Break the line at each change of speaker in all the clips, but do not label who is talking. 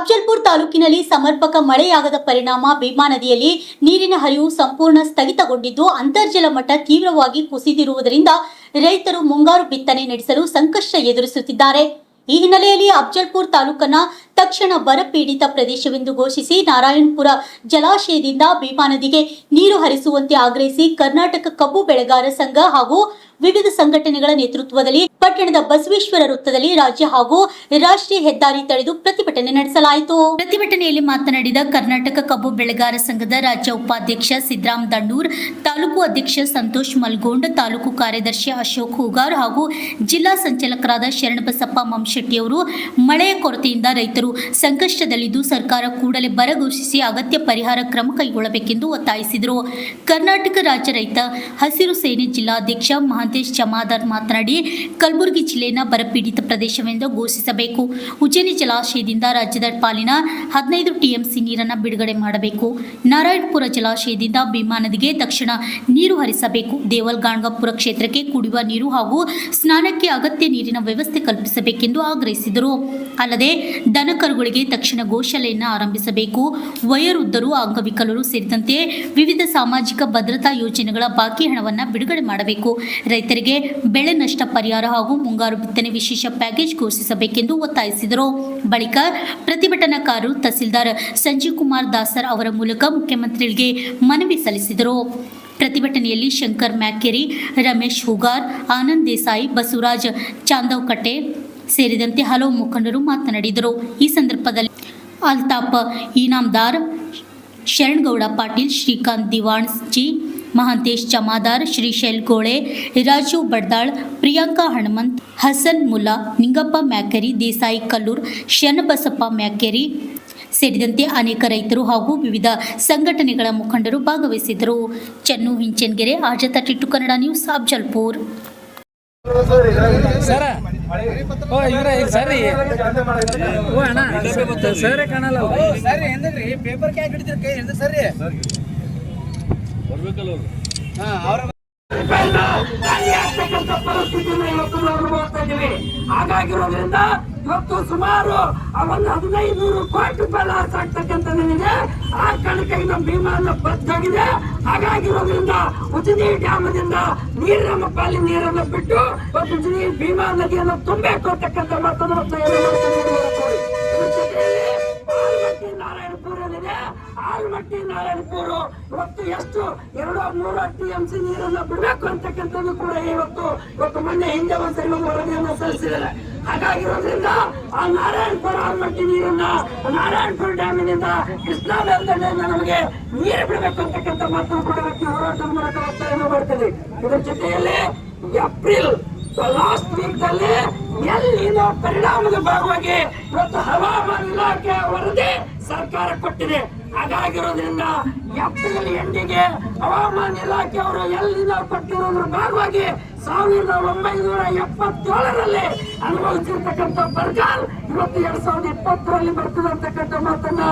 ಅಫಜಲ್ಪುರ ತಾಲೂಕಿನಲ್ಲಿ ಸಮರ್ಪಕ ಮಳೆಯಾಗದ ಪರಿಣಾಮ ಭೀಮಾ ನದಿಯಲ್ಲಿ ನೀರಿನ ಹರಿವು ಸಂಪೂರ್ಣ ಸ್ಥಗಿತಗೊಂಡಿದ್ದು ಅಂತರ್ಜಲ ಮಟ್ಟ ತೀವ್ರವಾಗಿ ಕುಸಿದಿರುವುದರಿಂದ ರೈತರು ಮುಂಗಾರು ಬಿತ್ತನೆ ನಡೆಸಲು ಸಂಕಷ್ಟ ಎದುರಿಸುತ್ತಿದ್ದಾರೆ. ಈ ಹಿನ್ನೆಲೆಯಲ್ಲಿ ಅಫಜಲ್ಪುರ ತಾಲೂಕನ್ನ ತಕ್ಷಣ ಬರಪೀಡಿತ ಪ್ರದೇಶವೆಂದು ಘೋಷಿಸಿ ನಾರಾಯಣಪುರ ಜಲಾಶಯದಿಂದ ಭೀಮಾ ನದಿಗೆ ನೀರು ಹರಿಸುವಂತೆ ಆಗ್ರಹಿಸಿ ಕರ್ನಾಟಕ ಕಬ್ಬು ಬೆಳೆಗಾರ ಸಂಘ ಹಾಗೂ ವಿವಿಧ ಸಂಘಟನೆಗಳ ನೇತೃತ್ವದಲ್ಲಿ ಪಟ್ಟಣದ ಬಸವೇಶ್ವರ ವೃತ್ತದಲ್ಲಿ ರಾಜ್ಯ ಹಾಗೂ ರಾಷ್ಟ್ರೀಯ ಹೆದ್ದಾರಿ ತಡೆದು ಪ್ರತಿಭಟನೆ ನಡೆಸಲಾಯಿತು. ಪ್ರತಿಭಟನೆಯಲ್ಲಿ ಮಾತನಾಡಿದ ಕರ್ನಾಟಕ ಕಬ್ಬು ಬೆಳೆಗಾರ ಸಂಘದ ರಾಜ್ಯ ಉಪಾಧ್ಯಕ್ಷ ಸಿದ್ದರಾಮ್ ದಂಡೂರ್, ತಾಲೂಕು ಅಧ್ಯಕ್ಷ ಸಂತೋಷ್ ಮಲ್ಗೋಂಡ್, ತಾಲೂಕು ಕಾರ್ಯದರ್ಶಿ ಅಶೋಕ್ ಹೂಗಾರ್ ಹಾಗೂ ಜಿಲ್ಲಾ ಸಂಚಾಲಕರಾದ ಶರಣಬಸಪ್ಪ ಮಂಶೆಟ್ಟಿ ಅವರು ಮಳೆಯ ಕೊರತೆಯಿಂದ ರೈತರು ಸಂಕಷ್ಟದಲ್ಲಿದ್ದು ಸರ್ಕಾರ ಕೂಡಲೇ ಬರ ಘೋಷಿಸಿ ಅಗತ್ಯ ಪರಿಹಾರ ಕ್ರಮ ಕೈಗೊಳ್ಳಬೇಕೆಂದು ಒತ್ತಾಯಿಸಿದರು. ಕರ್ನಾಟಕ ರಾಜ್ಯ ರೈತ ಹಸಿರು ಸೇನೆ ಜಿಲ್ಲಾಧ್ಯಕ್ಷ ಮಹಾಂತೇಶ್ ಜಮಾದಾರ್ ಮಾತನಾಡಿ, ಕಲಬುರಗಿ ಜಿಲ್ಲೆಯನ್ನು ಬರಪೀಡಿತ ಪ್ರದೇಶವೆಂದು ಘೋಷಿಸಬೇಕು. ಉಜ್ಜಯಿನಿ ಜಲಾಶಯದಿಂದ ರಾಜ್ಯದ ಪಾಲಿನ 15 ಟಿಎಂಸಿ ನೀರನ್ನು ಬಿಡುಗಡೆ ಮಾಡಬೇಕು. ನಾರಾಯಣಪುರ ಜಲಾಶಯದಿಂದ ಭೀಮಾ ನದಿಗೆ ತಕ್ಷಣ ನೀರು ಹರಿಸಬೇಕು. ದೇವಲ್ ಗಾಣಗಾಪುರ ಕ್ಷೇತ್ರಕ್ಕೆ ಕುಡಿಯುವ ನೀರು ಹಾಗೂ ಸ್ನಾನಕ್ಕೆ ಅಗತ್ಯ ನೀರಿನ ವ್ಯವಸ್ಥೆ ಕಲ್ಪಿಸಬೇಕೆಂದು ಆಗ್ರಹಿಸಿದರು. ಅಲ್ಲದೆ ದನಕರುಗಳಿಗೆ ತಕ್ಷಣ ಗೋಶಾಲೆಯನ್ನು ಆರಂಭಿಸಬೇಕು. ವಯೋವೃದ್ಧರು, ಅಂಗವಿಕಲರು ಸೇರಿದಂತೆ ವಿವಿಧ ಸಾಮಾಜಿಕ ಭದ್ರತಾ ಯೋಜನೆಗಳ ಬಾಕಿ ಹಣವನ್ನು ಬಿಡುಗಡೆ ಮಾಡಬೇಕು. ರೈತರಿಗೆ ಬೆಳೆ ನಷ್ಟ ಪರಿಹಾರ ಹಾಗೂ ಮುಂಗಾರು ಬಿತ್ತನೆ ವಿಶೇಷ ಪ್ಯಾಕೇಜ್ ಘೋಷಿಸಬೇಕೆಂದು ಒತ್ತಾಯಿಸಿದರು. ಬಳಿಕ ಪ್ರತಿಭಟನಾಕಾರರು ತಹಸೀಲ್ದಾರ್ ಸಂಜೀವ್ ಕುಮಾರ್ ದಾಸರ್ ಅವರ ಮೂಲಕ ಮುಖ್ಯಮಂತ್ರಿಗಳಿಗೆ ಮನವಿ ಸಲ್ಲಿಸಿದರು. ಪ್ರತಿಭಟನೆಯಲ್ಲಿ ಶಂಕರ್ ಮ್ಯಾಕೆರಿ, ರಮೇಶ್ ಹುಗಾರ್, ಆನಂದ್ ದೇಸಾಯಿ, ಬಸವರಾಜ್ ಚಾಂದವಕಟ್ಟೆ ಸೇರಿದಂತೆ ಹಲವು ಮುಖಂಡರು ಮಾತನಾಡಿದರು. ಈ ಸಂದರ್ಭದಲ್ಲಿ ಅಲ್ತಾಫ್ ಇನಾಮದಾರ್, ಶರಣಗೌಡ ಪಾಟೀಲ್, ಶ್ರೀಕಾಂತ್ ದಿವಾಣ್ಜಿ, ಮಹಾಂತೇಶ್ ಜಮಾದಾರ್, ಶ್ರೀಶೈಲ್ ಗೋಳೆ, ರಾಜು ಬಡ್ದಾಳ್, ಪ್ರಿಯಾಂಕಾ ಹನುಮಂತ್, ಹಸನ್ ಮುಲ್ಲಾ, ನಿಂಗಪ್ಪ ಮ್ಯಾಕೆರಿ, ದೇಸಾಯಿ ಕಲ್ಲೂರ್, ಶರಣಬಸಪ್ಪ ಮ್ಯಾಕೆರಿ ಸೇರಿದಂತೆ ಅನೇಕ ರೈತರು ಹಾಗೂ ವಿವಿಧ ಸಂಘಟನೆಗಳ ಮುಖಂಡರು ಭಾಗವಹಿಸಿದರು. ಚನ್ನು ಹಿಂಚೆನ್ಗೆರೆ, ಆಜಾ 32 ಕನ್ನಡ ನ್ಯೂಸ್, ಅಫಜಲ್ಪುರ್.
ಸರ ಓ ಇವ್ರ ಸರಿ ಓ ಅಣ್ಣ ಸರಿ ಕಾಣಲ್ಲ ಸರಿ ಎಂದ್ರಿ ಪೇಪರ್ ಕ್ಯಾಕ್ ಹಿಡಿದ್ರಿ ಕೈ ಎಂದ ಸರಿ ಬರ್ಬೇಕಲ್ಲ ಅವರು
ಹಾಗಾಗಿರೋದ್ರಿಂದ ಇವತ್ತು ಸುಮಾರು 1500 ಕೋಟಿ ರೂಪಾಯಿ ಲಾಸ್ ಆಗ್ತಕ್ಕಂಥದ್ದಿದೆ. ಆ ಕಾರಣಕ್ಕಾಗಿ ನಮ್ಮ ಭೀಮಾ ಬದ್ದಾಗಿದೆ. ಹಾಗಾಗಿರೋದ್ರಿಂದ ಉಜ್ಜಯಿನಿ ಡ್ಯಾಮದಿಂದ ನೀರಿನ ಪಾಲಿ ನೀರನ್ನು ಬಿಟ್ಟು ಇವತ್ತು ಉಜ್ಜಯಿನಿ ಭೀಮಾ ನದಿಯನ್ನು ತುಂಬಬೇಕು ಅಂತಕ್ಕಂಥ ಮಾತನ್ನು ಆಲ್ಮಟ್ಟಿ ನಾರಾಯಣಪುರ ಇವತ್ತು ಎಷ್ಟು 2-3 ಟಿಎಂಸಿ ನೀರನ್ನು ಬಿಡಬೇಕು ಅಂತಕ್ಕಂಥದ್ದು ಕೂಡ ಇವತ್ತು ಮೊನ್ನೆ ಹಿಂದೆ ಒಂದ್ಸರಿ ಒಂದು ವರದಿಯನ್ನು ಸಲ್ಲಿಸಿದ್ದಾರೆ. ಹಾಗಾಗಿರೋದ್ರಿಂದ ಆ ನಾರಾಯಣಪುರ ಆಲ್ಮಟ್ಟಿ ನೀರನ್ನ ನಾರಾಯಣಪುರ ಡ್ಯಾಮಿನಿಂದ ಕೃಷ್ಣಾ ಮೇಲ್ದಂಡೆಯಿಂದ ನಮಗೆ ನೀರು ಬಿಡಬೇಕು ಅಂತಕ್ಕಂಥ ಮಾತನ್ನು ಕೂಡ ಹೋರಾಟದ ಮೂಲಕ ಒತ್ತಾಯವನ್ನು ಮಾಡ್ತದೆ. ಇದರ ಜೊತೆಯಲ್ಲಿ ಏಪ್ರಿಲ್ ಲಾಸ್ಟ್ ವೀಕ್ ದಲ್ಲಿ ಎಲ್ಲಿನ ಪರಿಣಾಮದ ಭಾಗವಾಗಿ ಇವತ್ತು ಹವಾಮಾನ ಇಲಾಖೆ ವರದಿ ಸರ್ಕಾರ ಕೊಟ್ಟಿದೆ. ಹಾಗಾಗಿರೋದ್ರಿಂದ ಏಪ್ರಿಲ್ ಎಂಡಿಗೆ ಹವಾಮಾನ ಇಲಾಖೆ ಅವರು ಎಲ್ಲಿನ ಕೊಟ್ಟಿರೋದ್ರ ಭಾಗವಾಗಿ 1977ರಲ್ಲಿ ಅನುಭವಿಸಿರ್ತಕ್ಕಂಥ ಬರಗಾಲ ಇವತ್ತು 2020ರಲ್ಲಿ ಬರ್ತದೆ ಅಂತಕ್ಕಂಥ ಮಾತನ್ನ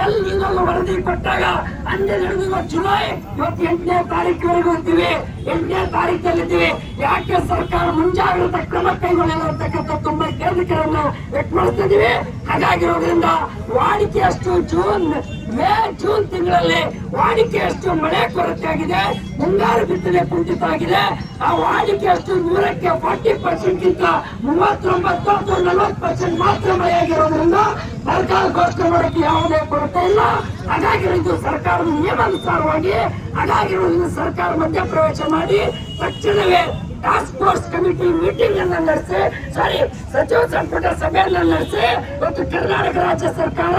ಎಲ್ಲಿನಲ್ಲೂ ವರದಿ ಕೊಟ್ಟಾಗ ಅಂದೇ ನಡೆದಿರುವ ಜುಲೈ ಇವತ್ತು 8ನೇ ತಾರೀಕಿವರೆಗೂ ಇರ್ತೀವಿ. 8ನೇ ತಾರೀಕಲ್ಲಿದ್ದೀವಿ. ಯಾಕೆ ಸರ್ಕಾರ ಮುಂಜಾಗ್ರತಾ ಕ್ರಮ ಕೈಗೊಳ್ಳಿಲ್ಲ ಅಂತಕ್ಕಂಥ ತುಂಬಾ ಕೇಂದ್ರಗಳನ್ನು ವ್ಯಕ್ತಪಡಿಸ್ತಿದ್ದೀವಿ. ಹಾಗಾಗಿರೋದ್ರಿಂದ ವಾಡಿಕೆಯಷ್ಟು ಮೇ ಜೂನ್ ತಿಂಗಳಲ್ಲಿ ವಾಡಿಕೆಯಷ್ಟು ಮಳೆ ಕೊರತೆ ಆಗಿದೆ. ಮುಂಗಾರು ಬಿತ್ತನೆ ಕುಂಠಿತ ಆಗಿದೆ. ಆ ವಾಡಿಕೆಯಷ್ಟು 100ಕ್ಕೆ 40% ಗಿಂತ 39-40% ಮಾತ್ರ ಮಳೆಯಾಗಿರೋದ್ರಿಂದ ಬರಗಾಲ ಘೋಷಣೆ ಮಾಡೋಕ್ಕೆ ಯಾವುದೇ ಕೊರತೆ ಇಲ್ಲ. ಹಾಗಾಗಿರೋದು ಸರ್ಕಾರದ ನಿಯಮಾನುಸಾರವಾಗಿ ಹಾಗಾಗಿರೋದ್ರಿಂದ ಸರ್ಕಾರ ಮಧ್ಯಪ್ರವೇಶ ಮಾಡಿ ತಕ್ಷಣವೇ ಟಾಸ್ಕ್ ಫೋರ್ಸ್ ಕಮಿಟಿ ಮೀಟಿಂಗ್ ಅನ್ನು ನಡೆಸಿ ಸಚಿವ ಸಂಪುಟ ಸಭೆಯನ್ನು ನಡೆಸಿ ಇವತ್ತು ಕರ್ನಾಟಕ ರಾಜ್ಯ ಸರ್ಕಾರ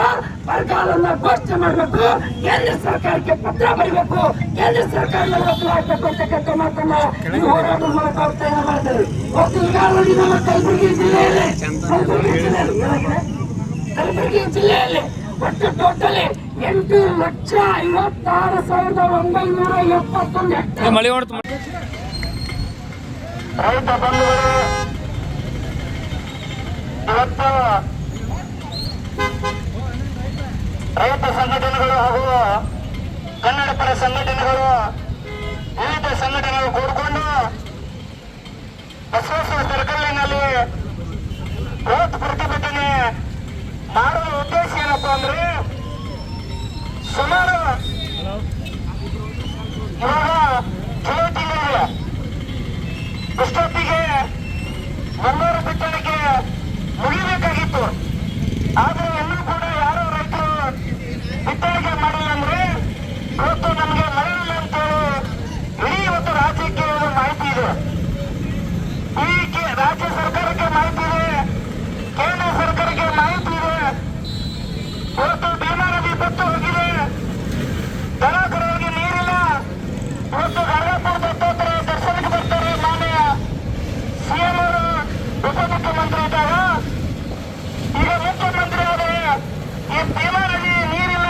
ಬರಗಾಲನ್ನ ಘೋಷಣೆ ಮಾಡಬೇಕು. ಕೇಂದ್ರ ಸರ್ಕಾರಕ್ಕೆ ಪತ್ರ ಬರೀಬೇಕು. ಕೇಂದ್ರ ಸರ್ಕಾರ ಹಾಕಬೇಕು ಅಂತಕ್ಕಂಥ ಮಾತನ್ನ ಈ ಹೋರಾಟದ ಮೂಲಕ ಒತ್ತಾಯ ಮಾಡ್ತಾರೆ. ಇವತ್ತು ಈಗಾಗಲೇ ನಮ್ಮ ಕಲಬುರಗಿ ಜಿಲ್ಲೆಯಲ್ಲಿ ಒಟ್ಟು ಟೋಟಲಿ 8,56,971 ಹೆಕ್ಟೇರ್ ರೈತ ಬಂಧುಗಳು ಇವತ್ತು ರೈತ ಸಂಘಟನೆಗಳು ಹಾಗೂ ಕನ್ನಡ ಪರ ಸಂಘಟನೆಗಳು ವಿವಿಧ ಸಂಘಟನೆಗಳು ಕೂಡಿಕೊಂಡು ಬಸವೇಶ್ವರ ಸರ್ಕಲ್ನಲ್ಲಿ ಬೃಹತ್ ಪ್ರತಿಭಟನೆ ಮಾಡುವ ಉದ್ದೇಶವನ್ನು ಏನಪ್ಪಾ ಅಂದ್ರೆ ಸುಮಾರು ಇವಾಗ ಕೆಲವು ತಿಂಗಳಿಲ್ಲ ಇಷ್ಟೊತ್ತಿಗೆ ಮುಂಗಾರು ಬಿತ್ತನೆಗೆ ಮುಗಿಬೇಕಾಗಿತ್ತು. ಆದ್ರೆ ಇನ್ನೂ ಕೂಡ ಯಾರು ರೈತರು ಬಿತ್ತನೆಗೆ ಮಾಡಿಲ್ಲ ಅಂದ್ರೆ ಇವತ್ತು ನಮಗೆ ಮಳೆ ಇಲ್ಲ ಅಂತೇಳಿ ಇಡೀ ಇವತ್ತು ರಾಜ್ಯಕ್ಕೆ ಒಂದು ಮಾಹಿತಿ ಇದೆ. ಈ ರಾಜ್ಯ ಸರ್ಕಾರಕ್ಕೆ ಮಾಹಿತಿ ಇದೆ, ಕೇಂದ್ರ ಸರ್ಕಾರಕ್ಕೆ ಮಾಹಿತಿ ಇದೆ. ಇವತ್ತು ಭೀಮಾ ನದಿ ಬತ್ತು ಹೋಗಿದೆ, ದನ ಕರುವಿಗೆ ನೀರಿಲ್ಲ. ಇವತ್ತು ಗಂಗಾಪುರ ದತ್ತಾತ್ರೇಯ ದರ್ಶನಕ್ಕೆ ಬರ್ತಾರೆ ಮಾನ್ಯ ಸಿಎಂ ಅವರು ಉಪಮುಖ್ಯಮಂತ್ರಿ ಇದ್ದಾಗ. ಈಗ ಮುಖ್ಯಮಂತ್ರಿ ಆದರೆ ಈ ಭೀಮಾ ನದಿ ನೀರಿಲ್ಲ,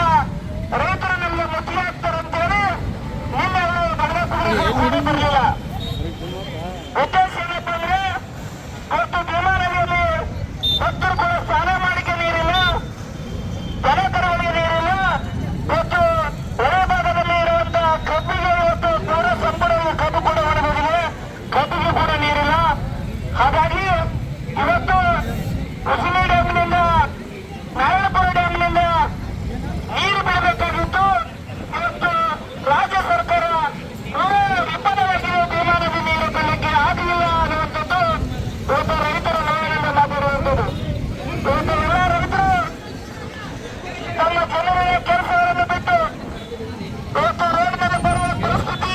ರೈತರು ನಮಗೆ ಮುಖ್ಯ ಆಗ್ತಾರೆ ಅಂತೇಳಿ ನಿನ್ನೆ ಅವರು ಗಂಗಾಪುರ ಬರಲಿಲ್ಲ. ಉದ್ದೇಶ ಏನಪ್ಪ ಅಂದ್ರೆ ಇವತ್ತು ಭೀಮಾ ನದಿಯಲ್ಲಿ ಭಕ್ತರು ಕೂಡ ಸ್ನಾನ ಮಾಡಿಕೆ ನೀರಿಲ್ಲ, ದನ ಕರುವಿಗೆ ನೀರಿಲ್ಲ. ಇವತ್ತು ಹೊರ ಭಾಗದಲ್ಲಿ ಇರುವಂತಹ ಕಬ್ಬಿಗೆ ಇವತ್ತು ಪೂರ ಸಂಪೂರ್ಣ ಕಬ್ಬು ಕೂಡ ಒಣಗೋಗಿದೆ, ಕಬ್ಬಿಗೆ ಕೂಡ ನೀರಿಲ್ಲ. ಹಾಗಾಗಿ ಇವತ್ತು ಉಜಿನಿ ಡ್ಯಾಮ್ನಿಂದ ನಾರಾಯಣಪುರ ಡ್ಯಾಮ್ನಿಂದ ನೀರು ಬಿಡಬೇಕಾಗಿತ್ತು. ಇವತ್ತು ರಾಜ್ಯ ಸರ್ಕಾರ ವಿಫಲವಾಗಿದೆ, ಭೀಮಾ ನದಿ ನೀರು ಬಿಡಲಿಕ್ಕೆ ಆಗಲಿಲ್ಲ ಅನ್ನುವಂಥದ್ದು ಇವತ್ತು ರೈತರ ನೋವಿನಿಂದ ಮಾತಾಡುವಂಥದ್ದು. ಇವತ್ತು ಎಲ್ಲ ರೈತರು ತಮ್ಮ ಜನರಿಗೆ ಕೆಲಸಗಳನ್ನು ಬಿಟ್ಟು ಇವತ್ತು ರೋಡ್ ಮೇಲೆ ಬರುವ ಪರಿಸ್ಥಿತಿ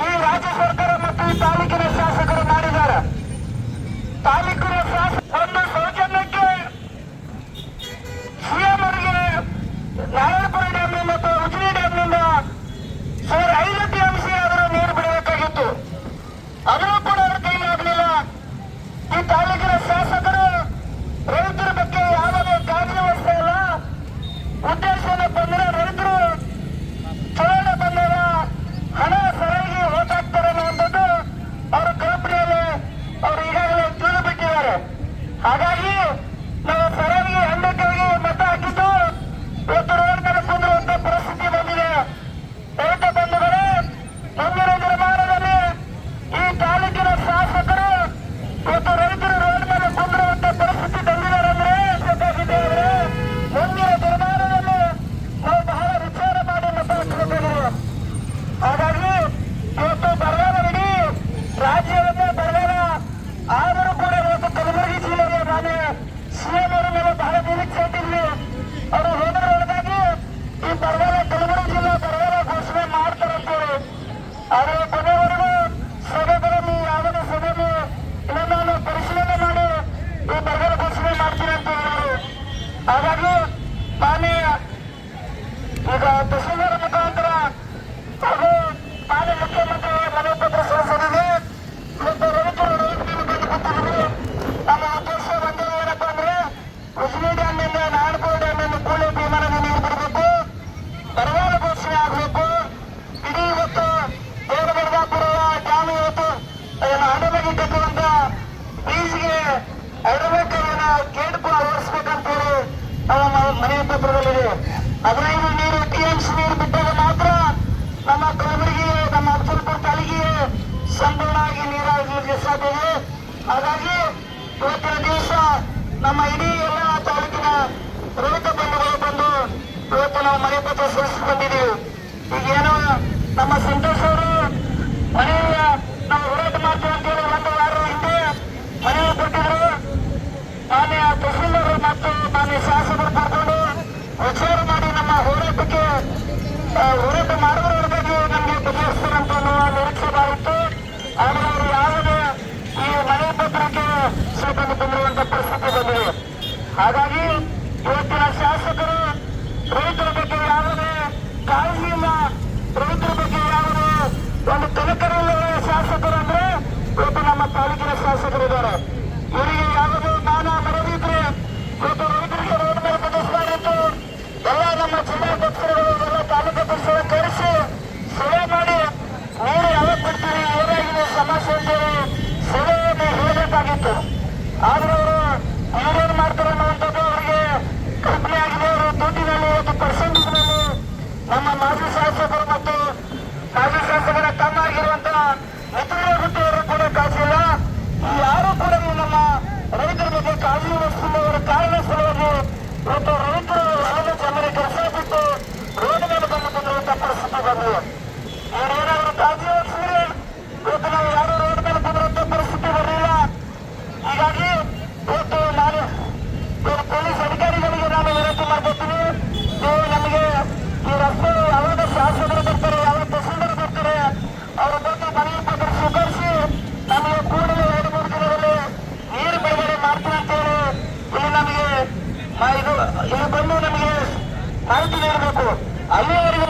ಈ ರಾಜ್ಯ ಸರ್ಕಾರ ಮತ್ತು ಈ ತಾಲೂಕಿನ ಶಾಸಕರು ಮಾಡಿದ್ದಾರೆ. ತಾಲೂಕಿನ ಶಾಸಕ ಒಂದು ಸೌಜನ್ಯಕ್ಕೆ ಸಿಎಂ ಅವರಿಗೆ ನಾರಾಯಣಪುರ ಡ್ಯಾಮ್ನಿಂದ ಮತ್ತು ಉಜಿನಿ ಡ್ಯಾಮ್ನಿಂದ ಸುಮಾರು 5 TMC ಆದರೂ ನೀರು ಬಿಡಬೇಕಾಗಿತ್ತು. ಅದೂ ಕೂಡ ಅವ್ರ ಕೈಲಾಗಲಿಲ್ಲ. ಈ ತಾಲೂಕಿನ ಶಾಸಕರು ರೈತರ ಬಗ್ಗೆ ಯಾವುದೇ ಕಾಳಜಿ ವಹಿಸ್ತಾ ಇಲ್ಲ. ಉದ್ದೇಶ ಏನಪ್ಪ ಅಂದ್ರೆ ರೈತರು ಚುನಾವಣೆ ಬಂದಾಗ ಹಣ ಸರಿಯಾಗಿ ಓಟಾಕ್ತಾರೆ ಅನ್ನುವಂಥದ್ದು ಅವರ ಕಲ್ಪನೆಯಲ್ಲಿ ಅವರು ಈಗಾಗಲೇ ತಿಳಿದು ಬಿಟ್ಟಿದ್ದಾರೆ. ಹಾಗಾಗಿ ನಾವು ಸರಿಯಾಗಿ ಹೆಂಡತಿಗೆ ಮತ ಹಾಕಿದ್ದು ಇವತ್ತು ರೋಡ್ ಮೇಲೆ ಕುಂದಿರುವಂತ ಪರಿಸ್ಥಿತಿ ಬಂದಿದೆ. ರೈತ ಬಂಧುಗಳೇ, ಮುಂದಿನ ದಿನಮಾನದಲ್ಲಿ ಈ ತಾಲೂಕಿನ ಶಾಸಕರು ಇವತ್ತು ರೈತರು ರೋಡ್ ಮೇಲೆ ಕುಂದಿರುವಂತ ಪರಿಸ್ಥಿತಿ ಬಂದಿದ್ದಾರೆ ಅಂದ್ರೆ ಬೇಕಾಗಿದ್ದೇವೆ. ಮುಂದಿನ ದಿನಮಾನದಲ್ಲಿ ನಾವು ಬಹಳ ವಿಚಾರ ಮಾಡಿ ಮತ ಹಾಕಬೇಕಾಗಿದೆ. ಹಾಗಾಗಿ ಇವತ್ತು ಬರಗಾಲ ಇಡೀ ರಾಜ್ಯವನ್ನೇ ಬರಗಾಲ ಆದರೂ ಕೂಡ ಇವತ್ತು ಕಲಬುರಗಿ ಜಿಲ್ಲೆಗೆ ನಾನೇ ಸಿಎಂ ಅವರ ಮೇಲೆ ಬಹಳ ನಿರೀಕ್ಷೆ ಇಟ್ಟಿದ್ವಿ. ಅವರು ಹೋದರೊಳಗಾಗಿ ಈ ಬರಗಾಲ ಕಲಬುರಗಿ ಜಿಲ್ಲೆ ಬರಗಾಲ ಘೋಷಣೆ ಮಾಡ್ತಾರಂತೇಳಿ. ಆದರೆ ಕೊನೆವರೆಗೂ ಸಭೆಗಳಲ್ಲಿ ಯಾವುದೇ ಸಭೆಯಲ್ಲಿ ಇದನ್ನು ನಾನು ಪರಿಶೀಲನೆ ಮಾಡಿ ಈ ಬರಗಾಲ ಘೋಷಣೆ ಮಾಡ್ತೀನಿ ಅಂತ ಹೇಳಿದರು. ಹಾಗಾಗಿ ನಾನೇ ಈಗ ತಹಸೀಲ್ದಾರ್ ಮುಖಾಂತರ ಹಾಗೂ ಮಾನ್ಯ ಮುಖ್ಯಮಂತ್ರಿ ಮನವಿ ಪತ್ರ ಸಲ್ಲಿಸಿದೆ. ಇವತ್ತು ರೈತರು ಬಂದು ನಮ್ಮ ಉದ್ದೇಶ ಒಂದೇ ಏನಪ್ಪ ಅಂದ್ರೆ ಉಜಿನಿ ಡ್ಯಾಮ್ನಿಂದ ನಾರಾಯಣಪುರ ಡ್ಯಾಮ್ನಿಂದ ಕೂಡಲೇ ಭೀಮಾ ನದಿ ನೀರು ಬಿಡಬೇಕು, ಬರಗಾಲ ಘೋಷಣೆ ಆಗಬೇಕು. ಇಡೀ ಇವತ್ತು ದೇವಗಂಗಾಪುರ ಡ್ಯಾಮ್ ಇವತ್ತು ಹಣವಾಗಿ ಕಟ್ಟುವಂತ ಫೀಸ್ಗೆ ಹೈಡ್ರೋಬೇಕನ್ನ ಗೇಟ್ ಕೂಡ ಅಳವಡಿಸಬೇಕಂತೇಳಿ ನಮ್ಮ ಮನವಿ ಪತ್ರದಲ್ಲಿದೆ. 15 ನೀರು TMC ನೀರು ಬಿಟ್ಟಾಗ ಮಾತ್ರ ನಮ್ಮ ಕಲಬುರಗಿ, ನಮ್ಮ ಅಫಜಲ್ಪುರ ತಾಲೂಕಿಗೆ ಸಂಪೂರ್ಣವಾಗಿ ನೀರಾಗಲಿಕ್ಕೆ ಸಾಧ್ಯ ಇದೆ. ಹಾಗಾಗಿ ಇವತ್ತಿನ ದಿವಸ ನಮ್ಮ ಇಡೀ ಎಲ್ಲ ತಾಲೂಕಿನ ರೈತ ಬಂಧುಗಳು ಬಂದು ಇವತ್ತು ನಾವು ಮನೆ ಪತ್ರ ಸಲ್ಲಿಸಿ ಬಂದಿದ್ದೀವಿ. ಈಗೇನು ನಮ್ಮ ಸಂತೋಷ್ ಅವರು ಮನೆಯ ನಾವು ಹೋರಾಟ ಮಾಡ್ತೀವಿ ಅಂತೇಳಿ 1 ವಾರ ಹಿಂದೆ ಮನವಿ ಕೊಟ್ಟಿದ್ರು. ಮಾನ್ಯ ತಹಸೀಲ್ದಾರ್ ಮತ್ತು ಮಾನ್ಯ ಶಾಸಕರು ಕರ್ಕೊಂಡು ವಿಚಾರ ಮಾಡಿ ನಮ್ಮ ಹೋರಾಟಕ್ಕೆ ಹೋರಾಟ ಮಾಡುವುದರೊಳಗಾಗಿ ನಮಗೆ ಬಗೆಹರಿಸ್ತಾರಂತ ನಿರೀಕ್ಷೆ ಬಾರಿತ್ತು. ಆದರೆ ಅವರು ಯಾವುದೇ ಈ ಮನವಿ ಪತ್ರಕ್ಕೆ ಸ್ವೀಕರಣೆ ತಂದಿರುವಂತ ಪರಿಸ್ಥಿತಿ ಬಂದಿದೆ. ಹಾಗಾಗಿ ಇವತ್ತಿನ ಶಾಸಕರು ರೈತರ ಬಗ್ಗೆ ಯಾವುದೇ ಕಾಳಜಿ ಇಲ್ಲ, ರೈತರ ಬಗ್ಗೆ ಯಾವುದೇ ಒಂದು ಕನಕರಿಲ್ಲದ ಶಾಸಕರು ಅಂದ್ರೆ ಇವತ್ತು ನಮ್ಮ ತಾಲೂಕಿನ ಶಾಸಕರಿದ್ದಾರೆ. ಇವರಿಗೆ ಯಾವುದೇ ನಾನಾ ಮನವಿ ಇದ್ರೆ ಇವತ್ತು ರೈತರಿಗೆ ರೋಡ್ ಮೇಲೆ ಪ್ರದರ್ಶನ ಎಲ್ಲ ನಮ್ಮ ಜಿಲ್ಲಾಧ್ಯಕ್ಷರುಗಳು ಎಲ್ಲ ತಾಲೂಕು ಅಧ್ಯಕ್ಷರು ಕರೆಸಿ ಸಭೆ ಮಾಡಿ ನೀರು ಯಾವಾಗ ಬಿಡ್ತೀರಿ, ಏನಾಗಿದೆ ಸಮಸ್ಯೆ ಅಂತೇಳಿ ಸಭೆಯನ್ನು ಹೇಳಬೇಕಾಗಿತ್ತು. ಆದ್ರೆ ಅವರು ನೀರೇನು ಮಾಡ್ತಾರೆ ಅನ್ನುವಂಥದ್ದು ಅವರಿಗೆ ಕಲ್ಪನೆ ಆಗಿದೆ. ಅವರು ದುಡ್ಡಿನಲ್ಲಿ ಇವತ್ತು ಪರ್ಸೆಂಟೇಜ್ನಲ್ಲಿ ನಮ್ಮ ಮಾಜಿ ಶಾಸಕರು ಮತ್ತು ಮಾಜಿ ಶಾಸಕರ ತಮ್ಮ ಆಗಿರುವಂತಹ ಮಿಥುನ ಗುತ್ತಿಯವರು ಕೂಡ ಕಾಸಿಲ್ಲ. ಯಾರು ಕೂಡ ನಮ್ಮ ರೈತರ ಬಗ್ಗೆ ಕಾಳಜಿ ವಹಿಸುವ ಕಾರಣ ಸಲುವಾಗಿ ಇವತ್ತು ಇದು ಬಂದು ನಮಗೆ ಮಾಹಿತಿ ನೀಡಬೇಕು. ಅಲ್ಲಿವರೆಗೂ